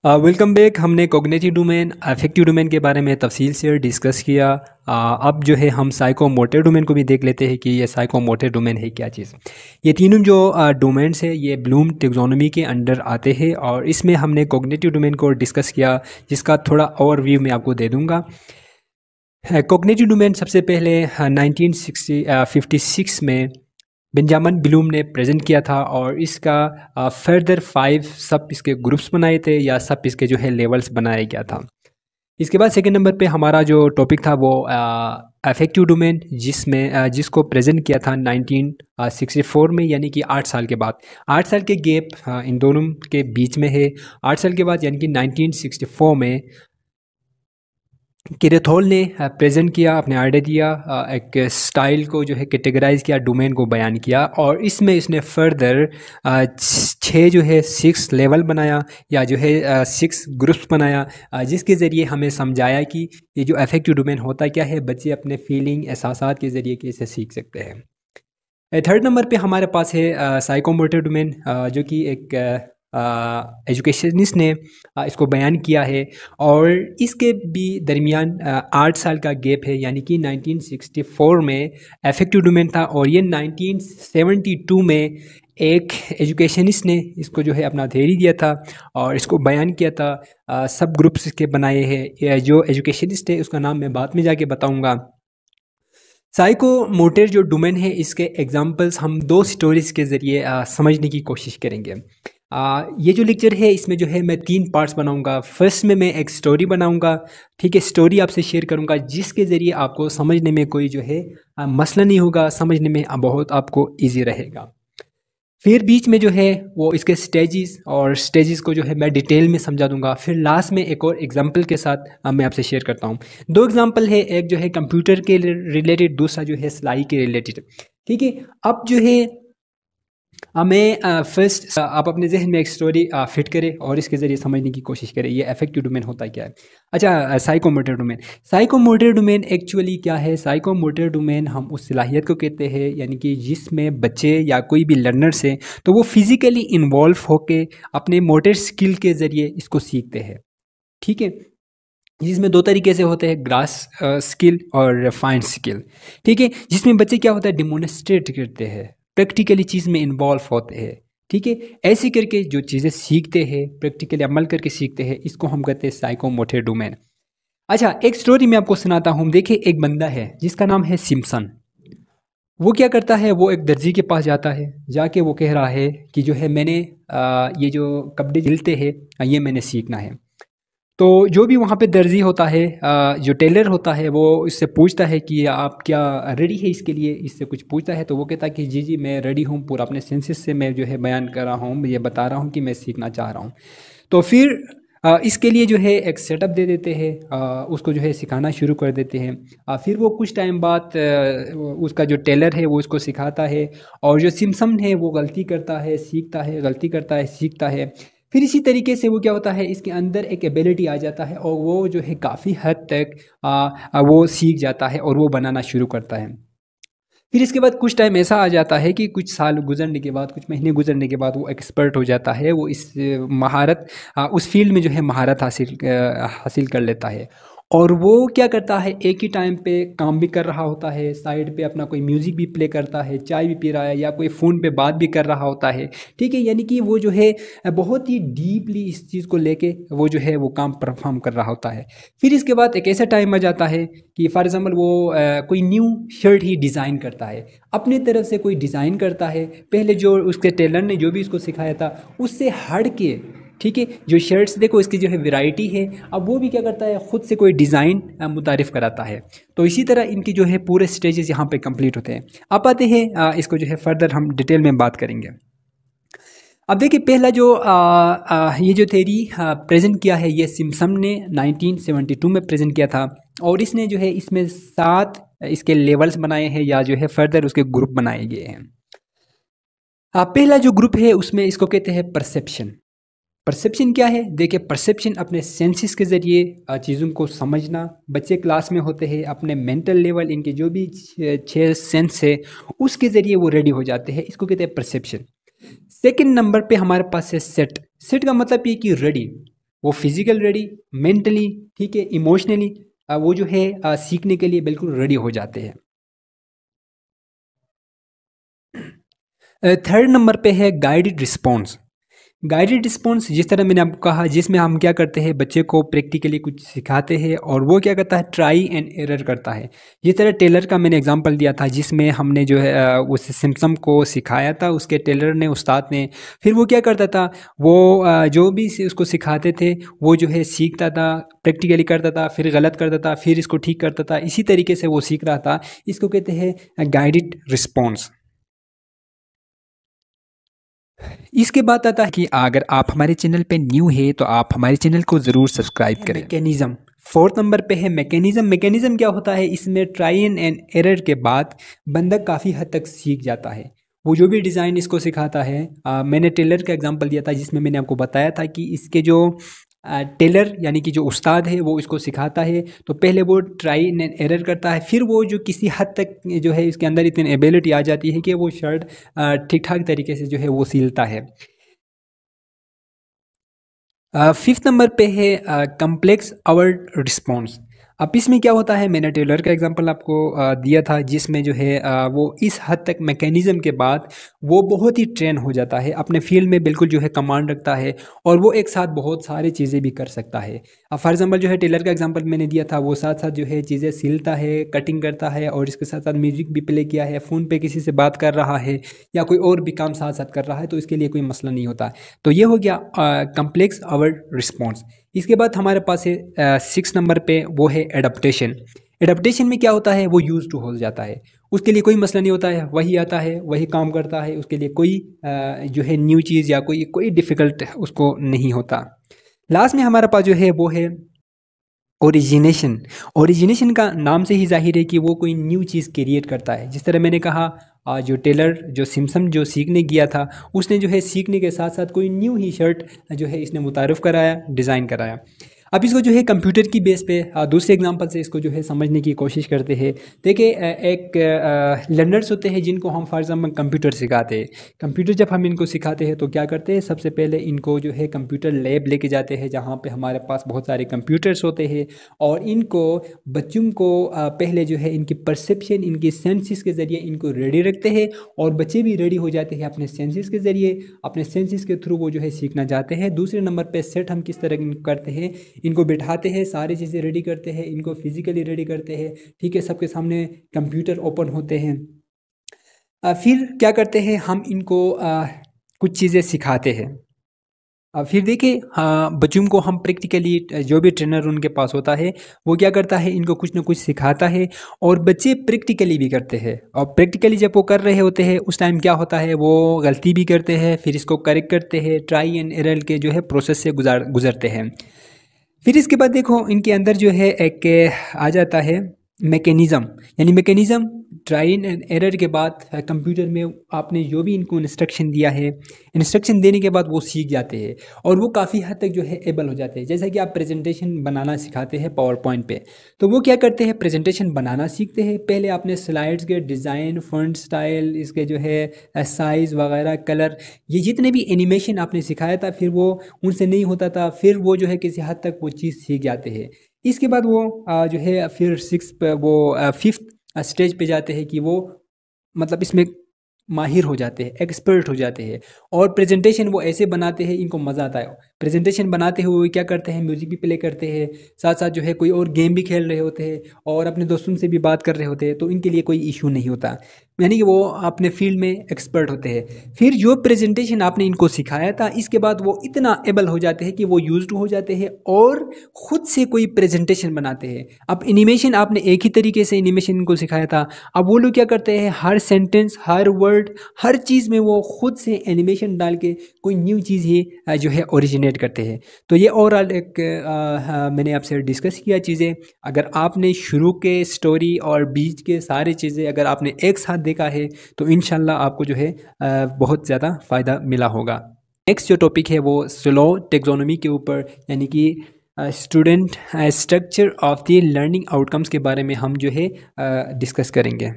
Welcome back. हमने cognitive domain, affective domain के बारे में तफसील से डिस्कस किया। अब जो है हम साइकोमोटर डोमेन को भी देख लेते हैं कि ये साइकोमोटर डोमेन है क्या चीज़। ये तीनों जो डोमेन्स है ये ब्लूम टैक्सोनॉमी के अंडर आते हैं और इसमें हमने कॉग्निटिव डोमेन को डिस्कस किया, जिसका थोड़ा ओवरव्यू मैं आपको दे दूँगा। कॉग्निटिव डोमेन सबसे पहले 1956 में बेंजामिन ब्लूम ने प्रेजेंट किया था और इसका फर्दर 5 सब इसके ग्रुप्स बनाए थे या सब इसके जो है लेवल्स बनाया गया था। इसके बाद सेकंड नंबर पे हमारा जो टॉपिक था वो अफेक्टिव डोमेन, जिसको प्रेजेंट किया था 1964 में, यानी कि 8 साल के बाद। 8 साल के गैप इन दोनों के बीच में है। 8 साल के बाद यानी कि 1964 में केरेथोल ने प्रेजेंट किया, अपने आइडिया दिया, एक स्टाइल को जो है कैटेगराइज किया, डोमेन को बयान किया और इसमें इसने फर्दर 6 जो है 6 लेवल बनाया या जो है 6 ग्रुप्स बनाया, जिसके ज़रिए हमें समझाया कि ये जो अफेक्टिव डोमेन होता क्या है, बच्चे अपने फीलिंग एहसासात के ज़रिए कैसे सीख सकते हैं। थर्ड नंबर पे हमारे पास है साइकोमोटर डोमेन, जो कि एक एजुकेशनिस्ट ने इसको बयान किया है और इसके भी दरमियान 8 साल का गैप है, यानी कि 1964 में अफेक्टिव डोमेन था और ये 1972 में एक एजुकेशनिस्ट ने इसको जो है अपना थ्योरी दिया था और इसको बयान किया था। सब ग्रुप्स इसके बनाए हैं। जो एजुकेशनिस्ट है उसका नाम मैं बाद में जाके बताऊंगा। साइकोमोटर जो डोमेन है इसके एग्जांपल्स हम 2 स्टोरीज के ज़रिए समझने की कोशिश करेंगे। ये जो लेक्चर है इसमें जो है मैं 3 पार्ट्स बनाऊंगा। फर्स्ट में मैं एक स्टोरी बनाऊंगा, ठीक है, स्टोरी आपसे शेयर करूंगा जिसके ज़रिए आपको समझने में कोई जो है मसला नहीं होगा, समझने में बहुत आपको इजी रहेगा। फिर बीच में जो है वो इसके स्टेजेस को जो है मैं डिटेल में समझा दूंगा। फिर लास्ट में एक और एग्जांपल के साथ मैं आपसे शेयर करता हूँ। 2 एग्जांपल है, एक जो है कंप्यूटर के रिलेटेड, दूसरा जो है सिलाई के रिलेटेड, ठीक है। अब जो है मैं फर्स्ट आप अपने जहन में एक स्टोरी फिट करें और इसके ज़रिए समझने की कोशिश करें ये अफेक्टिव डोमेन होता क्या है। अच्छा, साइकोमोटर डोमेन एक्चुअली क्या है? साइकोमोटर डोमेन हम उस सलाहियत को कहते हैं, यानी कि जिसमें बच्चे या कोई भी लर्नर्स हैं तो वो फिज़िकली इन्वॉल्व होकर अपने मोटर स्किल के ज़रिए इसको सीखते हैं, ठीक है। जिसमें 2 तरीके से होते हैं, ग्रास स्किल और फाइन स्किल, ठीक है। जिसमें बच्चे क्या होता है, डिमोन्स्ट्रेट करते हैं, प्रैक्टिकली चीज़ में इन्वॉल्व होते हैं, ठीक है। ऐसे करके जो चीज़ें सीखते हैं, प्रैक्टिकली अमल करके सीखते हैं, इसको हम कहते हैं साइकोमोटर डोमेन। अच्छा, एक स्टोरी मैं आपको सुनाता हूँ। देखिए, एक बंदा है जिसका नाम है सिम्पसन। वो क्या करता है, वो एक दर्जी के पास जाता है, जाके वो कह रहा है कि जो है मैंने ये जो कपड़े सिलते हैं ये मैंने सीखना है। तो जो भी वहाँ पे दर्जी होता है, जो टेलर होता है, वो इससे पूछता है कि आप क्या रेडी है इसके लिए, इससे कुछ पूछता है तो वो कहता है कि जी जी मैं रेडी हूँ, पूरा अपने सेंसेस से मैं जो है बयान कर रहा हूँ, ये बता रहा हूँ कि मैं सीखना चाह रहा हूँ। तो फिर इसके लिए जो है एक सेटअप दे देते हैं, उसको जो है सिखाना शुरू कर देते हैं। फिर वो कुछ टाइम बाद उसका जो टेलर है वो उसको सिखाता है और जो सिमसम है वो गलती करता है, सीखता है, गलती करता है, सीखता है। फिर इसी तरीके से वो क्या होता है, इसके अंदर एक एबिलिटी आ जाता है और वो जो है काफ़ी हद तक वो सीख जाता है और वो बनाना शुरू करता है। फिर इसके बाद कुछ टाइम ऐसा आ जाता है कि कुछ साल गुजरने के बाद, कुछ महीने गुजरने के बाद वो एक्सपर्ट हो जाता है, वो इस महारत उस फील्ड में जो है महारत हासिल कर लेता है। और वो क्या करता है, एक ही टाइम पे काम भी कर रहा होता है, साइड पे अपना कोई म्यूज़िक भी प्ले करता है, चाय भी पी रहा है या कोई फ़ोन पे बात भी कर रहा होता है, ठीक है। यानी कि वो जो है बहुत ही डीपली इस चीज़ को लेके वो जो है वो काम परफॉर्म कर रहा होता है। फिर इसके बाद एक ऐसा टाइम आ जाता है कि फॉर एग्ज़ाम्पल वो कोई न्यू शर्ट ही डिज़ाइन करता है, अपनी तरफ से कोई डिज़ाइन करता है, पहले जो उसके टेलर ने जो भी उसको सिखाया था उससे हट के, ठीक है। जो शर्ट्स देखो इसकी जो है वैरायटी है, अब वो भी क्या करता है, ख़ुद से कोई डिज़ाइन मुतारिफ़ कराता है। तो इसी तरह इनकी जो है पूरे स्टेजेस यहाँ पे कंप्लीट होते हैं। अब आते हैं इसको जो है फर्दर हम डिटेल में बात करेंगे। अब देखिए, पहला जो ये जो थ्योरी प्रेजेंट किया है ये सिम्पसन ने 1972 में प्रेजेंट किया था और इसने जो है इसमें 7 इसके लेवल्स बनाए हैं या जो है फर्दर उसके ग्रुप बनाए गए हैं। पहला जो ग्रुप है उसमें इसको कहते हैं परसेप्शन। परसेप्शन क्या है? देखिए, परसेप्शन अपने सेंसेस के ज़रिए चीज़ों को समझना। बच्चे क्लास में होते हैं, अपने मेंटल लेवल, इनके जो भी 6 सेंस है उसके ज़रिए वो रेडी हो जाते हैं, इसको कहते हैं परसेप्शन। सेकंड नंबर पे हमारे पास है सेट। सेट का मतलब ये कि रेडी, वो फिजिकल रेडी, मेंटली, ठीक है, इमोशनली वो जो है सीखने के लिए बिल्कुल रेडी हो जाते हैं। थर्ड नंबर पे है गाइडेड रिस्पॉन्स। गाइडेड रिस्पॉन्स जिस तरह मैंने आपको कहा, जिसमें हम क्या करते हैं, बच्चे को प्रैक्टिकली कुछ सिखाते हैं और वो क्या करता है, ट्राई एंड एरर करता है। जिस तरह टेलर का मैंने एग्जांपल दिया था, जिसमें हमने जो है उस सिमसम को सिखाया था, उसके टेलर ने, उस्ताद ने। फिर वो क्या करता था, वो जो भी उसको सिखाते थे वो जो है सीखता था, प्रैक्टिकली करता था, फिर गलत करता था, फिर इसको ठीक करता था, इसी तरीके से वो सीख रहा था। इसको कहते हैं गाइडेड रिस्पॉन्स। इसके बाद आता है कि अगर आप हमारे चैनल पे न्यू है तो आप हमारे चैनल को ज़रूर सब्सक्राइब करें। मैकेनिज़्म, फोर्थ नंबर पे है मैकेनिज़्म। मैकेनिज़्म क्या होता है, इसमें ट्राई एंड एरर के बाद बंदा काफ़ी हद तक सीख जाता है। वो जो भी डिज़ाइन इसको सिखाता है, मैंने टेलर का एग्जांपल दिया था, जिसमें मैंने आपको बताया था कि इसके जो टेलर यानी कि जो उस्ताद है वो इसको सिखाता है, तो पहले वो ट्राई एंड एरर करता है, फिर वो जो किसी हद तक जो है इसके अंदर इतनी एबिलिटी आ जाती है कि वो शर्ट ठीक ठाक तरीके से जो है वो सिलता है। फिफ्थ नंबर पे है कम्प्लेक्स अवर्ड रिस्पॉन्स। अब इसमें क्या होता है, मैंने टेलर का एग्जांपल आपको दिया था, जिसमें जो है वो इस हद तक मैकेनिज़्म के बाद वो बहुत ही ट्रेन हो जाता है, अपने फील्ड में बिल्कुल जो है कमांड रखता है और वो एक साथ बहुत सारी चीज़ें भी कर सकता है। अब फॉर एग्जांपल जो है टेलर का एग्जांपल मैंने दिया था, वो साथ साथ जो है चीज़ें सिलता है, कटिंग करता है और इसके साथ साथ म्यूजिक भी प्ले किया है, फ़ोन पे किसी से बात कर रहा है या कोई और भी काम साथ साथ कर रहा है, तो इसके लिए कोई मसला नहीं होता। तो ये हो गया कम्प्लेक्स अवर्ड रिस्पॉन्स। इसके बाद हमारे पास है सिक्स नंबर पे, वो है एडप्टेशन। एडप्टेशन में क्या होता है, वो यूज टू हो जाता है, उसके लिए कोई मसला नहीं होता है, वही आता है वही काम करता है, उसके लिए कोई जो है न्यू चीज़ या कोई डिफ़िकल्ट उसको नहीं होता। लास्ट में हमारे पास जो है वो है ओरिजिनेशन। ओरिजिनेशन का नाम से ही जाहिर है कि वो कोई न्यू चीज़ क्रिएट करता है। जिस तरह मैंने कहा, जो टेलर जो सिमसम जो सीखने गया था, उसने जो है सीखने के साथ साथ कोई न्यू ही शर्ट जो है इसने मुतारिफ़ कराया, डिज़ाइन कराया। अब इसको जो है कंप्यूटर की बेस पे दूसरे एग्जांपल से इसको जो है समझने की कोशिश करते हैं। देखिए, एक लर्नर्स होते हैं जिनको हम फॉर एग्जांपल कंप्यूटर सिखाते हैं। कंप्यूटर जब हम इनको सिखाते हैं तो क्या करते हैं, सबसे पहले इनको जो है कंप्यूटर लैब लेके जाते हैं, जहाँ पे हमारे पास बहुत सारे कंप्यूटर्स होते हैं और इनको बच्चों को पहले जो है इनकी परसेप्शन, इनकी सेंसेस के ज़रिए इनको रेडी रखते हैं और बच्चे भी रेडी हो जाते हैं अपने सेंसेस के ज़रिए। अपने सेंसेस के थ्रू वो जो है सीखना चाहते हैं। दूसरे नंबर पर सेट हम किस तरह करते हैं, इनको बिठाते हैं, सारी चीज़ें रेडी करते हैं, इनको फिजिकली रेडी करते हैं, ठीक है, सबके सामने कंप्यूटर ओपन होते हैं। फिर क्या करते हैं, हम इनको कुछ चीज़ें सिखाते हैं। फिर देखिए, हाँ, बच्चों को हम प्रैक्टिकली, जो भी ट्रेनर उनके पास होता है वो क्या करता है, इनको कुछ ना कुछ सिखाता है और बच्चे प्रैक्टिकली भी करते हैं। और प्रैक्टिकली जब वो कर रहे होते हैं उस टाइम क्या होता है, वो गलती भी करते हैं, फिर इसको करेक्ट करते हैं, ट्राई एंड एरर के जो है प्रोसेस से गुजरते हैं। फिर इसके बाद देखो, इनके अंदर जो है एक आ जाता है मैकेनिज़्म। यानी मैकेनिज़्म ट्राई एंड एरर के बाद कंप्यूटर में आपने जो भी इनको इंस्ट्रक्शन दिया है, इंस्ट्रक्शन देने के बाद वो सीख जाते हैं और वो काफ़ी हद तक जो है एबल हो जाते हैं। जैसा कि आप प्रेजेंटेशन बनाना सिखाते हैं पावर पॉइंट पे, तो वो क्या करते हैं, प्रेजेंटेशन बनाना सीखते हैं। पहले आपने स्लाइड्स के डिज़ाइन, फॉन्ट स्टाइल, इसके जो है साइज़ वगैरह, कलर, ये जितने भी एनिमेशन आपने सिखाया था, फिर वो उनसे नहीं होता था, फिर वो जो है किसी हद तक वो चीज़ सीख जाते हैं। इसके बाद वो जो है फिर फिफ्थ स्टेज पे जाते हैं कि वो मतलब इसमें माहिर हो जाते हैं, एक्सपर्ट हो जाते हैं और प्रेजेंटेशन वो ऐसे बनाते हैं, इनको मज़ा आता है। प्रेजेंटेशन बनाते हुए क्या करते हैं, म्यूज़िक भी प्ले करते हैं, साथ साथ जो है कोई और गेम भी खेल रहे होते हैं और अपने दोस्तों से भी बात कर रहे होते हैं, तो इनके लिए कोई इशू नहीं होता, यानी कि वो अपने फील्ड में एक्सपर्ट होते हैं। फिर जो प्रेजेंटेशन आपने इनको सिखाया था, इसके बाद वो इतना एबल हो जाते हैं कि वो यूज्ड हो जाते हैं और ख़ुद से कोई प्रेजेंटेशन बनाते हैं। अब एनिमेशन आपने एक ही तरीके से एनिमेशन इनको सिखाया था, अब वो लोग क्या करते हैं, हर सेंटेंस, हर वर्ड, हर चीज़ में वो खुद से एनिमेशन डाल के कोई न्यू चीज़ ही जो है ओरिजिनेट करते हैं। तो ये ओवरऑल एक मैंने आपसे डिस्कस किया चीज़ें। अगर आपने शुरू के स्टोरी और बीच के सारी चीज़ें अगर आपने एक साथ देखा है तो इंशाल्लाह आपको जो है बहुत ज़्यादा फ़ायदा मिला होगा। नेक्स्ट जो टॉपिक है वो स्लो टेक्सोनोमी के ऊपर, यानी कि student structure of the learning outcomes के बारे में हम जो है डिस्कस करेंगे।